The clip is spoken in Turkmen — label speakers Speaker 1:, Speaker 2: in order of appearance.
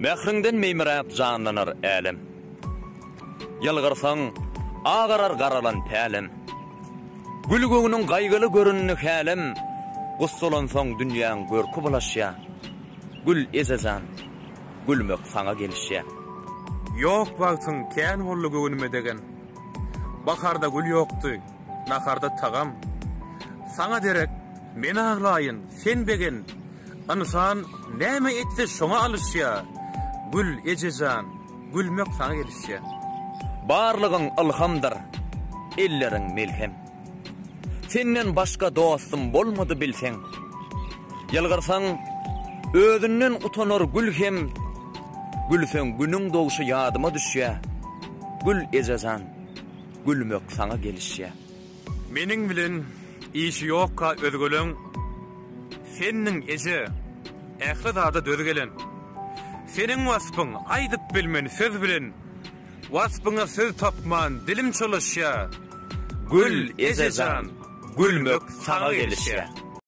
Speaker 1: Mehrinden meýmirap janlanar älim. Ýalgarsaň agarar garalan pälim. Gül göňüniň gaýgyly görünni hälim. Gussolansaň dünýäň görkü bulaşýa. Gül ezejan, gülmek saňa gelişýä.
Speaker 2: Yok bagtyň kän holly göwnüme degen. Bakarda gül ýokdy, naharda tagam. Saňa derek, men aglaýyn, sen begen. Ansan näme etse şoňa alışýa. Gül ejejan, gülmek saňa gelişýä.
Speaker 1: Barlygyň ilhamdyr, elleriň melhem. Senden başga dostum bolmady bilseň. Ýalgarsaň özünden utanır gül hem. Gülseň günüň doguşy ýadyma düşýär. Gül ejejan, gülmek saňa gelişýär.
Speaker 2: Meniň bilen işi ýokka özgeleň. Seniň eje ähli dözgelen. Seniň waspyň aýdyp bilmeni söz bilen. Waspyňa söz tapman dilim çalışýar. Gül ejejan, gülmek saňa gelişýär.